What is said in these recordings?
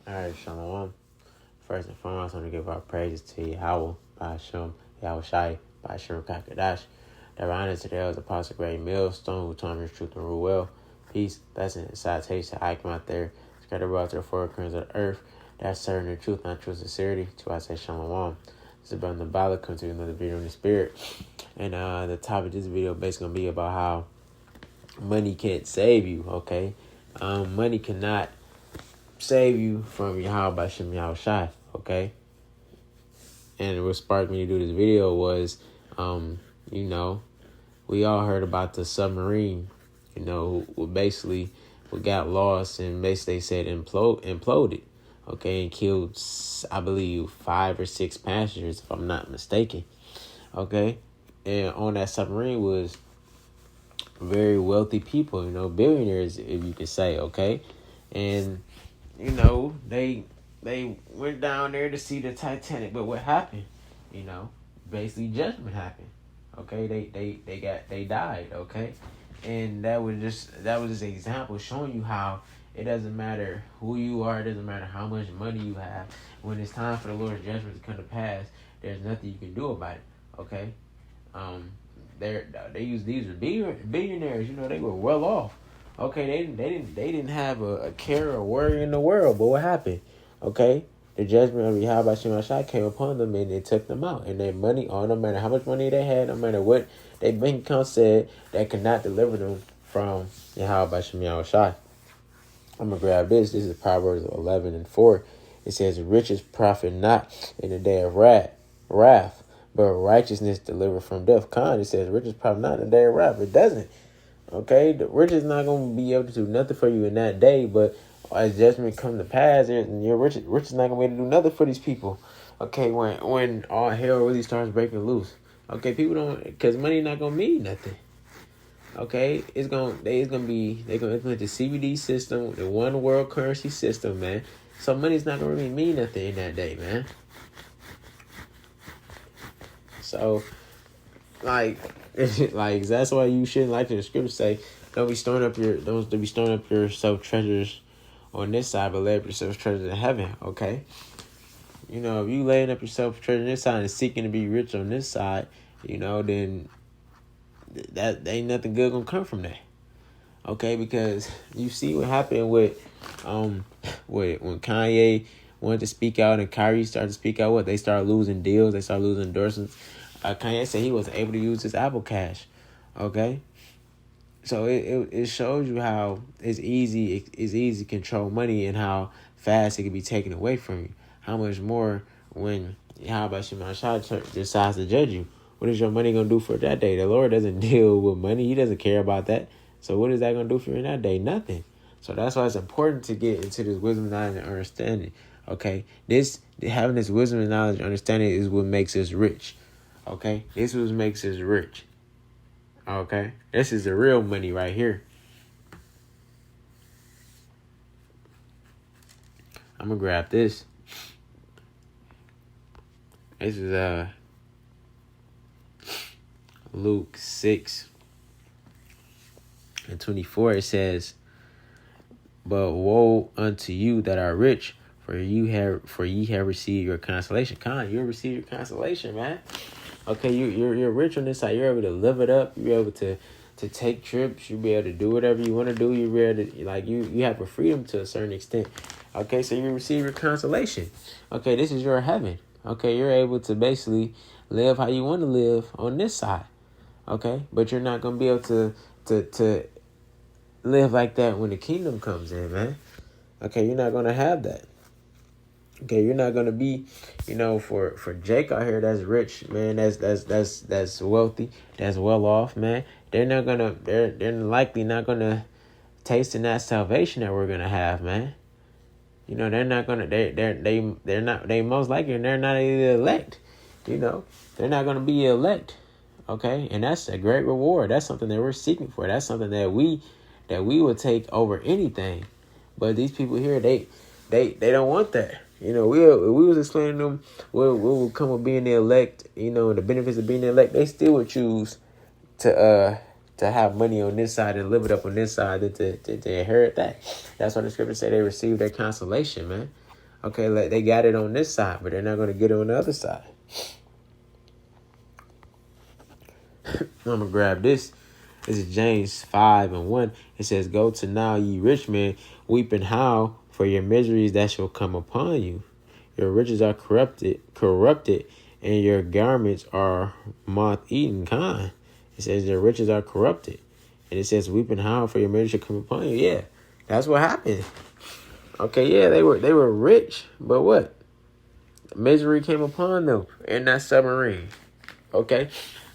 All right, Shalom. First and foremost, I want to give our praises to Yahweh, Ba'ashem, Yahweh Shai, Ba'ashem Kakadash. That honor today was Apostle Great Millstone, who taught me the truth and rule well. Peace, blessing, and salutation. I come out there, scatter about to the four corners of the earth. That's serving the truth, not true sincerity. To I say Shalom. This is Brother Nabala, come to another video in the spirit. And the topic of this video is basically going to be about how money can't save you, okay? Money cannot save you from Yahweh Ba'ashem Yahweh Shai, okay? And what sparked me to do this video was, we all heard about the submarine, who basically got lost and basically they said imploded, okay, and killed, I believe, 5 or 6 passengers, if I'm not mistaken, okay? And on that submarine was very wealthy people, billionaires, if you could say, okay? And they went down there to see the Titanic, but what happened? Basically judgment happened. Okay, they died. Okay, and that was just an example showing you how it doesn't matter who you are, it doesn't matter how much money you have. When it's time for the Lord's judgment to come to pass, there's nothing you can do about it. Okay, these were billionaires. They were well off. Okay, they didn't have a care or worry in the world. But what happened? Okay, the judgment of Yahweh Ba'ashem Shai came upon them and it took them out. And their money, no matter how much money they had, no matter what their bank account said, that could not deliver them from Yahweh Ba'ashem Yahweh Shai. I'm gonna grab this. This is Proverbs 11:4. It says, "Riches profit not in the day of wrath, but righteousness deliver from death." It says, "Riches profit not in the day of wrath." It doesn't. Okay, the rich is not going to be able to do nothing for you in that day, but as judgment come to pass, and your rich is not going to be able to do nothing for these people. Okay, when all hell really starts breaking loose. Okay, people don't, because money not going to mean nothing. Okay, they're going to implement the CBD system, the one world currency system, man. So money's not going to really mean nothing in that day, man. So, that's why you shouldn't, like the scriptures say, don't be storing up yourself treasures on this side, but lay up yourself treasures in heaven. Okay, if you laying up yourself treasure on this side and seeking to be rich on this side, then that ain't nothing good gonna come from that. Okay, because you see what happened with when Kanye wanted to speak out and Kyrie started to speak out. They started losing deals, they started losing endorsements. Kanye said he wasn't able to use his Apple Cash. Okay, so it shows you how it's easy to control money and how fast it can be taken away from you. How much more when Yahweh Ba'ashem Shai decides to judge you? What is your money gonna do for that day? The Lord doesn't deal with money; He doesn't care about that. So what is that gonna do for you in that day? Nothing. So that's why it's important to get into this wisdom, knowledge, and understanding. Okay, having this wisdom and knowledge and understanding is what makes us rich. Okay, this is what makes us rich. Okay, this is the real money right here. I'm gonna grab this. This is Luke 6:24. It says, "But woe unto you that are rich, for ye have received your consolation." You receive your consolation, man. Okay, you're rich on this side. You're able to live it up. You're able to take trips. You'll be able to do whatever you want to do. You're able to, you have a freedom to a certain extent. Okay, so you receive your consolation. Okay, this is your heaven. Okay, you're able to basically live how you want to live on this side. Okay, but you're not gonna be able to live like that when the kingdom comes in, man. Okay, you're not gonna have that. Okay, you're not gonna be, for Jake out here that's rich, man, that's wealthy, that's well off, man. They're likely not gonna taste in that salvation that we're gonna have, man. They're not gonna they most likely they're not the elect. They're not gonna be elect. Okay, and that's a great reward. That's something that we're seeking for. That's something that we will take over anything. But these people here, they don't want that. We was explaining to them what will come with being the elect, and the benefits of being the elect. They still would choose to have money on this side and live it up on this side than to inherit that. That's why the scriptures say they received their consolation, man. Okay, like they got it on this side, but they're not going to get it on the other side. I'm going to grab this. This is James 5:1. It says, "Go to now, ye rich men, weep and howl for your miseries that shall come upon you. Your riches are corrupted, and your garments are moth-eaten." It says your riches are corrupted. And it says, "Weep and howl for your miseries shall come upon you." Yeah, that's what happened. Okay, yeah, they were rich, but what? Misery came upon them in that submarine. Okay,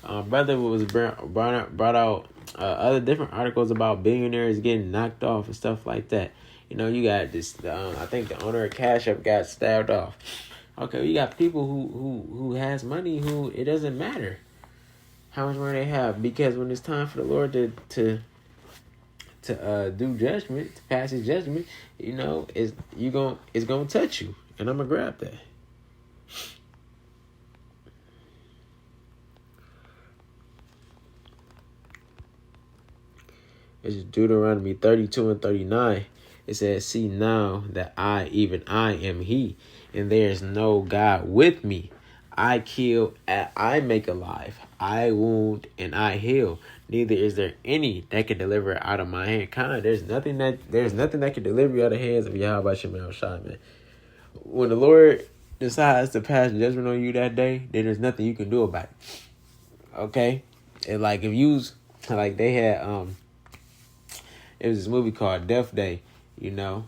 brother was brought out other different articles about billionaires getting knocked off and stuff like that. You know, you got this. I think the owner of Cash App got stabbed off. Okay, you got people who has money who it doesn't matter how much money they have, because when it's time for the Lord to do judgment, to pass His judgment, you know, it's gonna touch you, and I'm gonna grab that. It's Deuteronomy 32:39. It says, "See now that I, even I, am He, and there is no God with me. I kill and I make alive. I wound and I heal. Neither is there any that can deliver out of my hand." There's nothing that can deliver you out of the hands of Yahweh Shemel Shai, man. When the Lord decides to pass judgment on you that day, then there's nothing you can do about it. Okay? And like if you like they had it was this movie called Death Day, you know.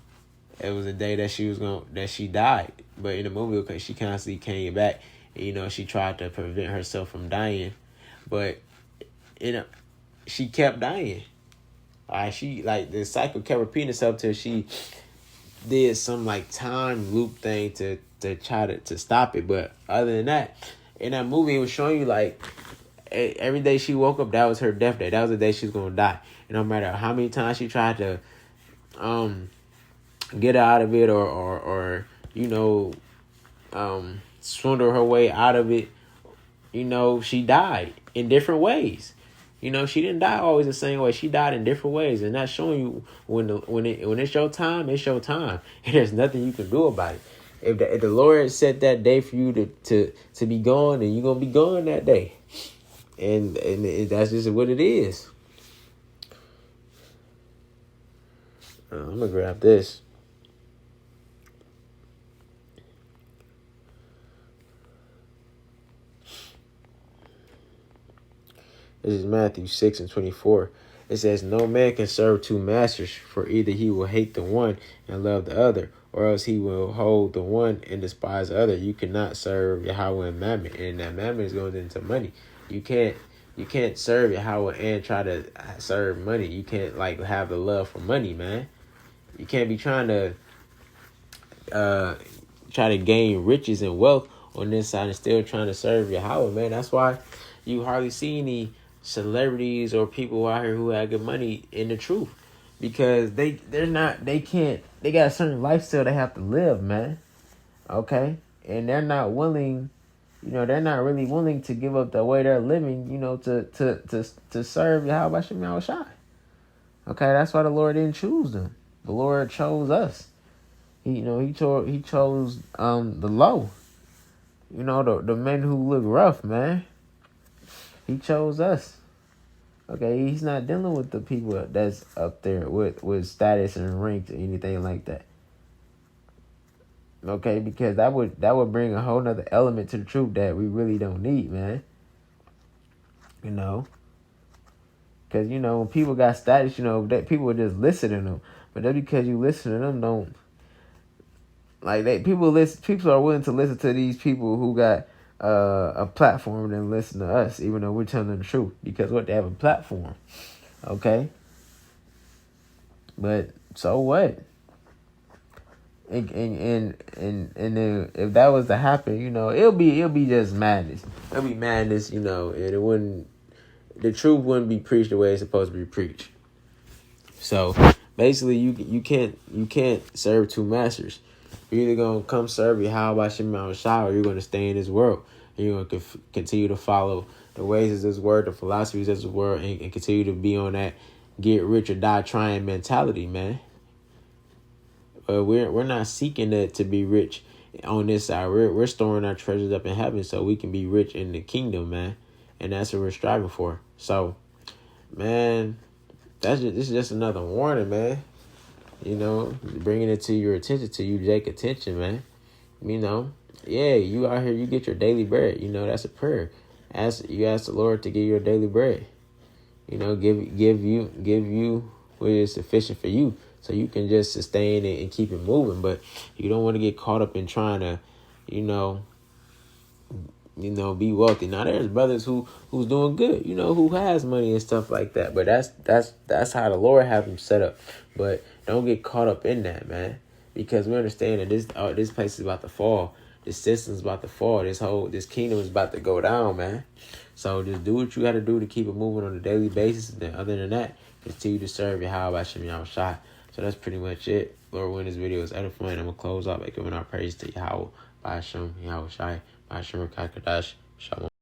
It was a day that she died. But in the movie, okay, she constantly came back. And, you know, she tried to prevent herself from dying. But, you know, she kept dying. The cycle kept repeating itself till she did some, like, time loop thing to try to stop it. But other than that, in that movie, it was showing you, like, every day she woke up, that was her death day. That was the day she was going to die. And no matter how many times she tried to get out of it or you know, swindle her way out of it, you know, she died in different ways. You know, she didn't die always the same way. She died in different ways, and that's showing you when it's your time, it's your time, and there's nothing you can do about it. If the Lord set that day for you to be gone, then you're gonna be gone that day, and that's just what it is. I'm gonna grab this. This is Matthew 6:24. It says, "No man can serve two masters, for either he will hate the one and love the other, or else he will hold the one and despise the other. You cannot serve Yahweh and Mammon." And that Mammon is going into money. You can't serve Yahweh and try to serve money. You can't like have the love for money, man. You can't be trying to try to gain riches and wealth on this side and still trying to serve Yahweh, man. That's why you hardly see any celebrities or people out here who have good money in the truth, because they got a certain lifestyle they have to live, man. Okay, and they're not willing, you know, they're not really willing to give up the way they're living, you know, to serve Yahweh Shemel Shai. Okay, that's why the Lord didn't choose them. The Lord chose us. He chose the low, you know, the men who look rough, man. He chose us. Okay, He's not dealing with the people that's up there with status and rank or anything like that. Okay, because that would bring a whole nother element to the truth that we really don't need, man. You know, because you know when people got status, you know that people would just listen to them, but just because you listen to them, don't like they people are willing to listen to these people who got a platform than listen to us, even though we're telling them the truth, because they have a platform. Okay, but so what? And then if that was to happen, you know, it'll be just madness. It'll be madness, you know, and the truth wouldn't be preached the way it's supposed to be preached. So basically, you can't serve two masters. You're either gonna come serve Yahweh Shemel Shai, or you're gonna stay in this world. And you're gonna continue to follow the ways of this world, the philosophies of this world, and continue to be on that get rich or die trying mentality, man. we're not seeking to be rich on this side. We're storing our treasures up in heaven so we can be rich in the kingdom, man. And that's what we're striving for. So, man, this is just another warning, man. You know, bringing it to your attention, to you, Jake, attention, man. You know, yeah, you out here, you get your daily bread. You know, that's a prayer. You ask the Lord to give you your daily bread. You know, give you what is sufficient for you, so you can just sustain it and keep it moving. But you don't want to get caught up in trying to, you know, be wealthy. Now there's brothers who's doing good, you know, who has money and stuff like that. But that's how the Lord have them set up. But don't get caught up in that, man, because we understand that this place is about to fall. This system's about to fall. This kingdom is about to go down, man. So just do what you got to do to keep it moving on a daily basis. And then other than that, continue to serve Yahweh Hashem Yahweh. So that's pretty much it. Lord, when this video is edifying, I'm going to close out by giving our praise to Yahweh Hashem Yahweh Shai. Hashem Rakakadash. Shalom.